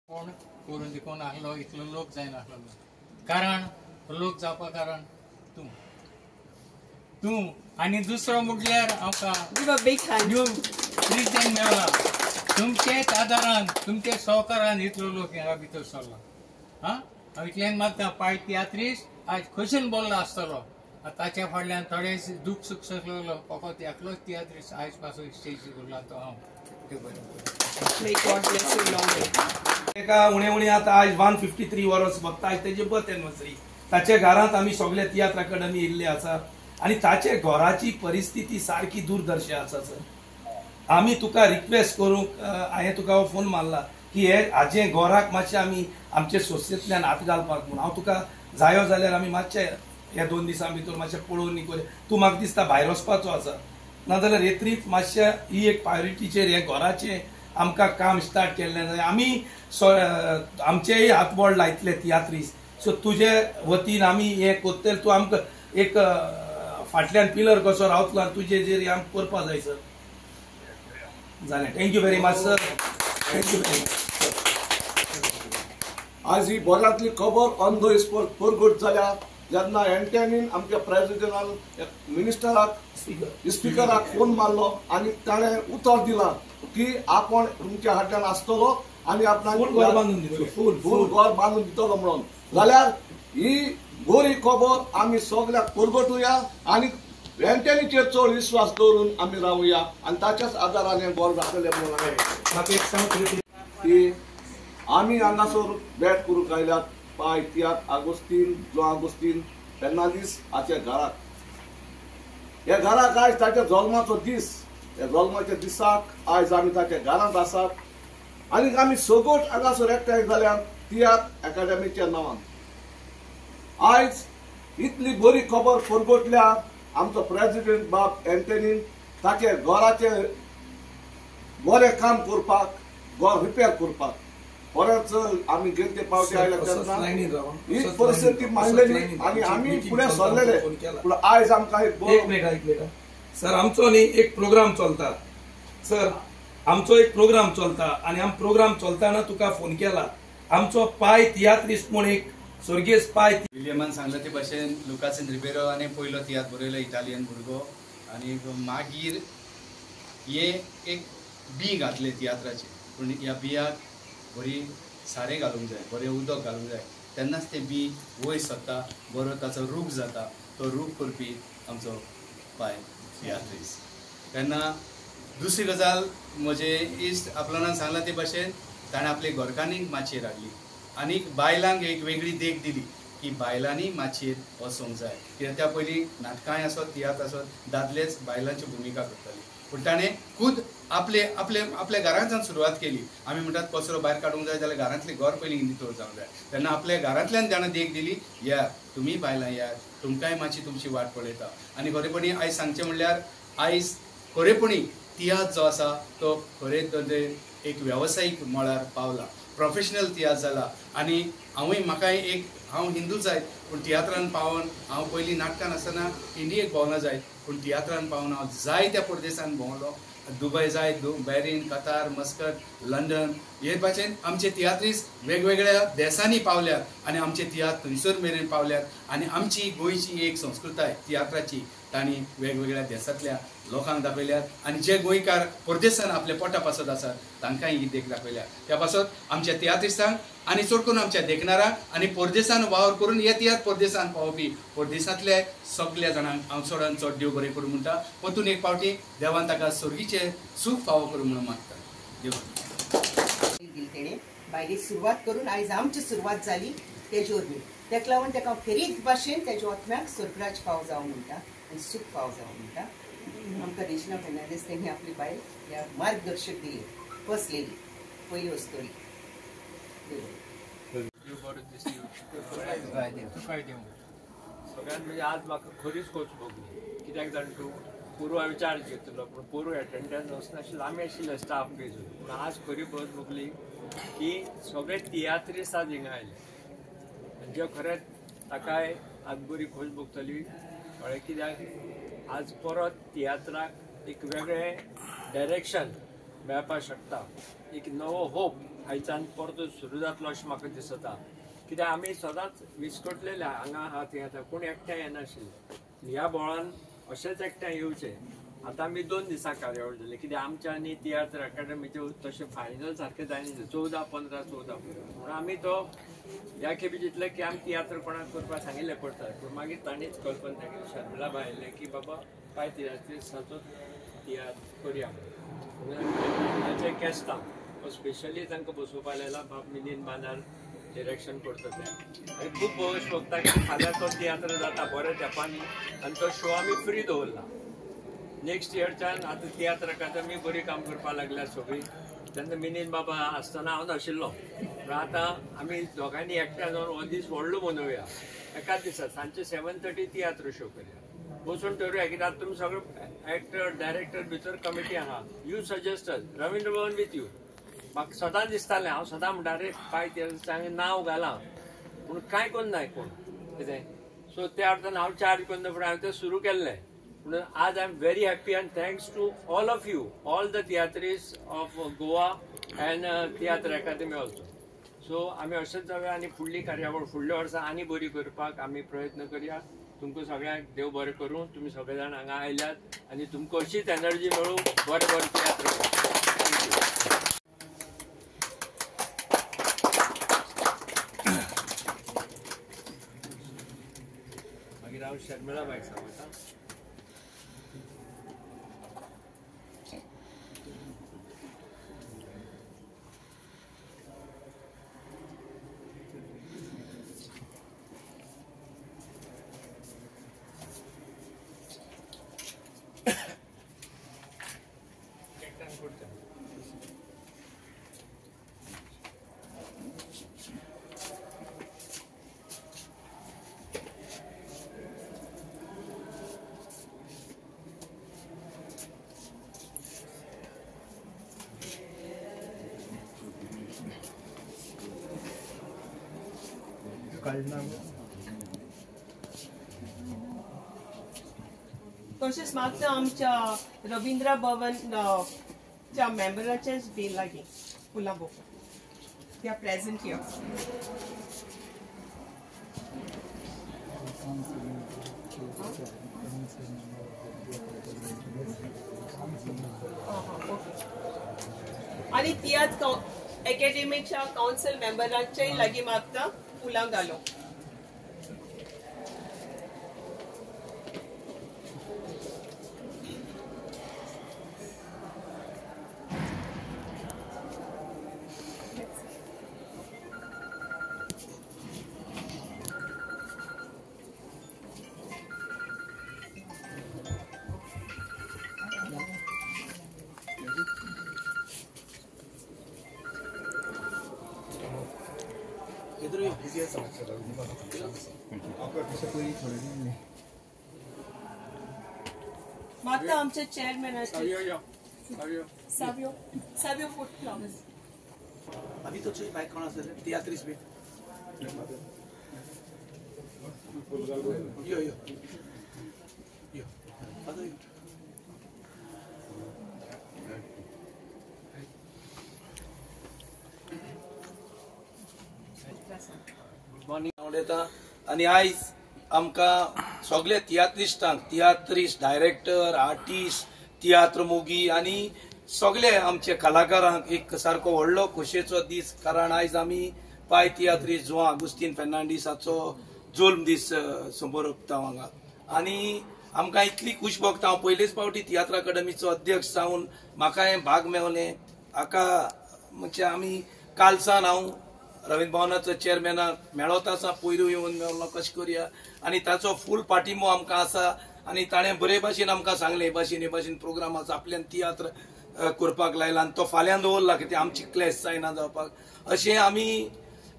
कोण करून दिकोन आसलो इतलो लोक जायन आसलो कारण लोक जावपा कारण तूं आनी दुसरो म्हटल्यार आमकां प्रेसिडेंट मेळ्ळा तुमचेच आदारान तुमचे सहकारान इतलो लोक हांगा भितर सरला हांव इतल्यान मागता पाय तियात्रीस आज खंयसून बोल्लो आसतलो ताच्या फाटल्यान थोडे दूख सुख सकलो फकत एकलोच तियात्रीस आयज पासून स्टेजीर उरला तो हांव एका उणे उणे आता आज 153 वर्स बघता आज तेजी बर्थ एनिवर्सरी ताच्या घरांत आमी सगळे तियात्र अकादमी येयल्ले आसा आणि ताचे घराची परिस्थिती सारकी दुर्दर्शी आसा सर आमी तुका रिक्वेस्ट करूंक हांवें तुका फोन मारला की हे हाजे घराक मातशें आमी आमचे सोसायटींतल्यान हात घालपाक म्हणून हांव तुका जायो जाल्यार आमी मातशें ह्या 2 दिसां भितर मातशें पळोवन निकोले तूं म्हाका दिसता भायर वचपाचो आसा नाजाल्यार रेत्रीत मातशें ही एक प्रायोरिटीचेर हे घराचें आमकां काम स्टार्ट केल्लें जाय आमी आमचेय हातबोळ लायतले तियात्रीस सो तुजे वतीन आमी हे कोत्तेल तूं आमकां एक फाटल्यान पिलर कसो रावतलो आनी तुजे जेर आमकां करपा जाय सर जालें thank you very much sir thank you very much आज ही बोरांतली खबर ऑन द स्पॉट परगट जाल्या जेन्ना एंटनीन आमच्या प्रेसिडेंटान मिनिस्टराक स्पीकराक फोन मारलो आणि ताणें उतर दिला की आपण तुमच्या हातान आसतलो आणि आपणाक फूल घर बांदून दितलो म्हणून जाल्यार ही बरी खबर आमी सगळ्याक परगटुया आणि एंटनीचेर चड विश्वास दवरून आमी रावुया आणि ताच्याच आदारान घर जातले म्हणून की आमी हांगासर भेट करूंक आयल्यात पाय तियात आगोस्तीन जो आगोस्तीन फेर्नांदीस हाच्या घराक ह्या घराक आयज ताच्या जल्माचो दीस ह्या जल्माच्या दिसाक आयज आमी ताच्या घरांत आसात आनी आमी सगळ्योच हांगासर एकठांय जाल्यात तियात अकादमीच्या नांवान आयज इतली बरी खबर परगटल्या आमचो प्रेसिडेंट बाब एंटनीन ताचे घराचे बरें काम करपाक घर रिपेर करपाक परत आमी गेले पावटी आयल्या तेन्ना ही परिस्थिती मांडलेली आणि आमी फुडें सरलेले पूण आयज आमकां एक मिनिट सर आमचो न्ही एक प्रोग्राम चलता सर आमचो एक प्रोग्राम चलता आणि आम प्रोग्राम चलताना तुका फोन केला आमचो पाय तियात्रीस म्हूण एक स्वर्गीय पाय विलियमान सांगला ते भाशेन लुकास रिबेरो आनी पयलो तियात्र बरयलो इटालियन भुरगो आनी मागीर हे एक बी घातले तियात्राचे पूण ह्या बियाक बरी सारें घालूंक जाय बरें उदक घालूंक जाय तेन्नाच ते बी वयर सरता बरो ताचो रूख जाता तो रूख करपी आमचो पाय तियात्रीस तेन्ना दुसरी गजाल म्हजे इश्ट आपल्यान सांगला ते भाशेन ताणें आपले घरकान्नीक माचयेर हाडली आनी बायलांक एक वेगळी देख दिली की बायलांनी माचयेर वचोंक जाय कित्याक त्या पयलीं नाटकांय आसत तियात्र आसत दादलेच बायलांची भुमिका करताली पूण ताणें खूद आपले आपले आपल्या घरांतल्यान सुरवात केली आमी म्हणटात कचरो भायर काडूंक जाय जाल्यार घरांतले घर पयलीं नितळ जावंक जाय तेन्ना आपल्या घरांतल्यान ताणें देख दिली या तुमी बायलां या तुमकांय मातशी तुमची वाट पळयता आनी खरेपणी आयज सांगचें म्हणल्यार आयज खरेपणी तियात्र जो आसा तो खरे तरेन एक वेवसायीक मळार पावला प्रोफेशनल तियात्र जाला आनी हांवूय म्हाकाय एक हांव हिंदू जायत पूण तियात्रान पावोन हांव पयलीं नाटकान आसतना इंडियेक भोंवना जायत पूण तियात्रान पावोन हांव जायत्या परदेशान भोंवलो दुबय जाय बॅरीन कतार मस्कट लंडन हे भाशेन आमचे तियात्रीस वेगवेगळ्या देशांनी पावल्यात आनी आमचे तियात्र थंयसर मेरेन पावल्यात आनी आमची गोंयची एक संस्कृताय तियात्राची तांणी वेगवेगळ्या देशांतल्या लोकांक दाखयल्यात आनी जे गोंयकार परदेशान आपले पोटा पासत आसात तांकांय ही देख दाखयल्या त्या पासत आमच्या तियात्रिस्तांक आनी चड करून आमच्या देखणारांक आनी परदेशान वावर करून हे तियात्र परदेशान पावोवपी परदेशांतल्या सगळ्या जाणांक हांव चडान चड देव बरें करूं म्हणटा परतून एक फावटी देवान ताका स्वर्गीचे सूख फावो करूं म्हणून मागता देव तेणें बायलेक सुरवात करून आयज आमची सुरवात जाली तेजे वरवीं तेका लागून तेका फेरीत भाशेन तेज्या आत्म्याक स्वर्गराज फाव जावं म्हणटा आनी सूख फाव जावं म्हणटा आमकां रेशना फेर्नांदीस तेणी आपली बायल ह्या मार्गदर्शक दिली फर्स्ट लेडी पयली वस्तोरी सगळ्यात म्हणजे आज म्हाका खरीच खोस भोगली कित्याक जाण तूं पुरो विचार घेतलो पूण पुरो एटेंडन्स वचनाशिल्लो आमी आशिल्ले स्टाफ बेजून पूण आज खरी खोस भोगली की सगळे तियात्रीस आज हिंगा आयले म्हणजे खरेंच ताकाय आज बरी खोस भोगतली कळ्ळें कित्याक आज परत तियात्राक एक वेगळें डायरेक्शन मेळपाक शकता. एक नवो होप आयच्यान परतो सुरू जातलो अशें म्हाका दिसता. कित्याक आमी सदांच विस्कटलेले हांगा आहा थंय आतां कोण एकठांय येनाशिल्ले. ह्या बोळान अशेंच एकठांय येवचें. आतां आमी 2 दिसां कार्यावळ जाली कित्याक आमच्या आनी तियात्र अकादेमीचे तशें फायनल सारकें जायना 14, 15, 14 म्हणून आमी तो ह्या खेपे चिंतलें की आमी तियात्र कोणाक करपाक सांगिल्लें पडटा. पूण मागीर तांणीच कल्पना केली शर्मिला बायलें की बाबा पांय तियात्रिस्ताचो तियात्र करया म्हणून कॅस्टां स्पेशली तांकां बसोवपाक लायला. बाब मिलिंद बानार डिरेक्शन करता तें आनी खूब भोवश बघता की फाल्यां तो तियात्र जाता बऱ्या तेंपानी आनी तो शो आमी फ्री दवरला. नेक्स्ट इयरच्यान आतां तियात्र अकादेमी बरी काम करपाक लागल्या सगळीं. तेन्ना मिलिंद बाबा आसतना हांव नाशिल्लो पूण आतां आमी दोगांनी एकठांय जावन हो दीस व्हडलो मनोवया. एकाच दिसा सांजचे 7:30 तियात्र शो करया. बसून ठरवया कित्याक आतां तुमी सगळे एक्टर डायरेक्टर भितर कमिटी आहा. You suggested Ravindra Bhavan with you. म्हाका सदां दिसतालें हांव सदां म्हणटा रे पांय तियात्राचें नांव घालां पूण कांय कोन्नाय कोण कितें. सो त्या अर्थान हांव चार्ज कोन्ना फुडें हांवें तें सुरू केल्लें. म्हणून आज I am very happy and thanks to all of you all the tiatrist of Goa and tiatr academy also. So आमी अशेंच जावया आनी फुडली कार्यावळ फुडल्या वर्सा आनी बरी करपाक आमी प्रयत्न करया. तुमकां सगळ्यांक देव बरें करूं. तुमी सगळे जाण हांगा आयल्यात आनी तुमकां अशीच एनर्जी मेळूं बरें बरें तियात्र. मागीर हांव शर्मिला बायक सांगता. तशेंच मागता आमच्या रवींद्र भवनच्या मेंबराचेच बी लागीं फुलां they are present here. आणि तियात्र अकॅडमीच्या काउन्सिल मेंबरांचे लागीं मागता फुलां घालो. मागता आमचे चेअरमॅन सावियो फूड अभी तो चाहिए बाइक कौन से तियात्रिस में यो यो यो अदर आणि आयज आमकां सगळे तियात्रिस्टांक तियात्रिस्ट डायरेक्टर आर्टिस्ट तियात्र मोगी आनी सगळे आमचे कलाकारांक एक सारको व्हडलो खोशयेचो दीस. कारण आयज आमी पाय तियात्रिस्ट जुआ आगुस्तीन फेर्नांडीसाचो जल्म दीस संबरपता हांगा आनी आमकां इतली खूश भोगता. हांव पयलेच फावटी तियात्र अकादेमीचो अध्यक्ष जावन म्हाका हें भाग मेवलें. हाका म्हणजे आमी काल सावन हांव रवींद्र भवनाचो चेअरमॅनाक मेळत आसा पयलू येवन मेळ्ळो कशें करया आनी ताचो फूल पाठिंबो आमकां आसा. आनी ताणें बरे भाशेन आमकां सांगलें हे भाशेन प्रोग्राम आसा आपल्यान तियात्र करपाक लायला आनी तो फाल्यां दवरला कित्याक आमची क्लॅश जायना जावपाक. अशें आमी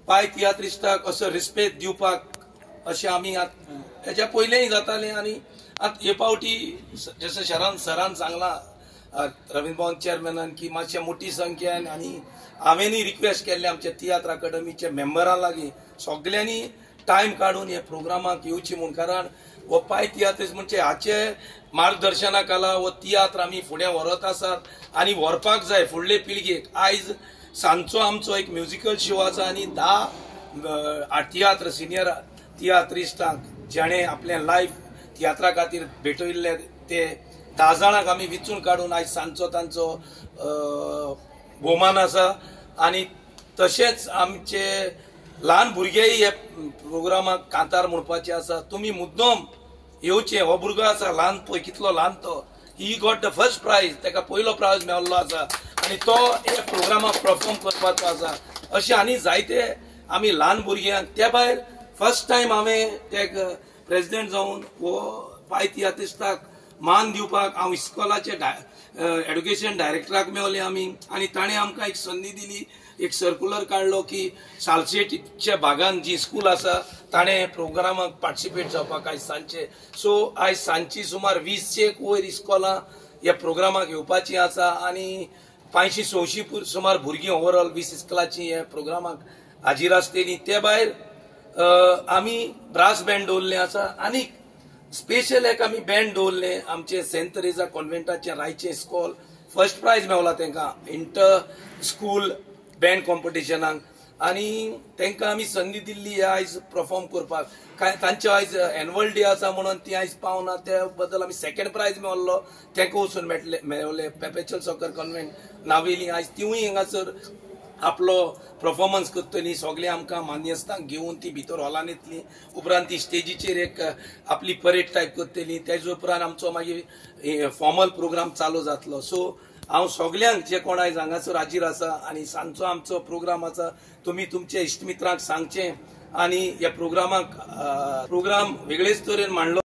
पाय तियात्रिस्टाक असो रिस्पेक्ट दिवपाक अशें आमी हेच्या पयलेंय जातालें आनी आतां हे फावटी जशें सरान सांगलां रवींद्र भवन चेअरमॅनान की मातशें मोठी संख्येन आनी हांवेंनी रिक्वेस्ट केल्लें आमच्या तियात्र अकादेमीच्या मेंबरां लागीं सगळ्यांनी टायम काडून हे प्रोग्रामाक येवची म्हूण. कारण वो पाय तियात्र म्हणजे हाचे मार्गदर्शनाखाला वो तियात्र आमी फुडें व्हरत आसात आनी व्हरपाक जाय फुडले पिळगेक. आयज सांजचो आमचो एक म्युझिकल शो आसा आनी 10 तियात्र सिनियर तियात्रिस्टांक जेणे आपले लायफ तियात्रा खातीर भेटयल्ले ते 10 जाणांक आमी विचून काडून आयज सांजचो तांचो भोवमान आसा. आनी तशेंच आमचे ल्हान भुरगेय हे प्रोग्रामाक कांतार म्हणपाचे आसा. तुमी मुद्दम येवचे. हो भुरगो आसा ल्हान पळय कितलो ल्हान तो, he got the first prize, ताका पयलो प्राइज मेळ्ळो आसा आनी तो हे प्रोग्रामाक परफॉर्म करपाचो आसा. अशे आनी जायते आमी ल्हान भुरग्यांक त्या भायर फर्स्ट टायम हांवें ते प्रेसिडेंट जावन वो पाय तियात्रिस्टाक मान दिवपाक हांव इस्कॉलाचे एड्युकेशन डायरेक्टराक मेळ्ळे आमी आनी ताणें आमकां एक संदी दिली. एक सर्क्युलर काडलो की सालसेटच्या भागान जी स्कूल आसा ताणें प्रोग्रामाक पार्टिसिपेट जावपाक आयज सांजचे. सो आयज सांजची सुमार 20 वयर इस्कॉलां ह्या प्रोग्रामाक येवपाची आसा आनी 500-600 सुमार भुरगीं ओवरऑल 20 इस्कॉलाची ह्या प्रोग्रामाक हाजीर आसतलीं. ते भायर आमी ब्रास बँड दवरलें आसा आनी स्पेशल एक आमी बँड दवरलें आमचे सेंट तेरेजा कॉन्व्हेंटाचे रायचे इस्कॉल. फर्स्ट प्राइज मेळ्ळा तांकां इंटर स्कूल बँड कॉम्पिटिशनाक आनी तांकां आमी संदी दिल्ली आयज परफॉर्म करपाक. तांचे आयज एन्युअल डे आसा म्हणून ती आयज पावना, त्या बद्दल आमी सेकंड प्राइज मेळ्ळो तांकां वचून मेळ्ळे. पेपेचल सॉकर कॉन्व्हेंट नावेली आयज तिवूय हांगासर आपलो परफॉर्मन्स करतली. सगळे आमकां मान्यस्तांक घेवन ती भितर हॉलान येतली. उपरांत ती स्टेजीचेर एक आपली परेड टायप करतली. तेजे उपरांत आमचो मागीर फॉर्मल प्रोग्राम चालू जातलो. सो हांव सगळ्यांक जे कोण आयज हांगासर हाजीर आसा आनी सांजचो आमचो प्रोग्राम आसा तुमी तुमच्या इश्टमित्रांक सांगचें आनी ह्या प्रोग्राम वेगळेच तरेन मांडलो.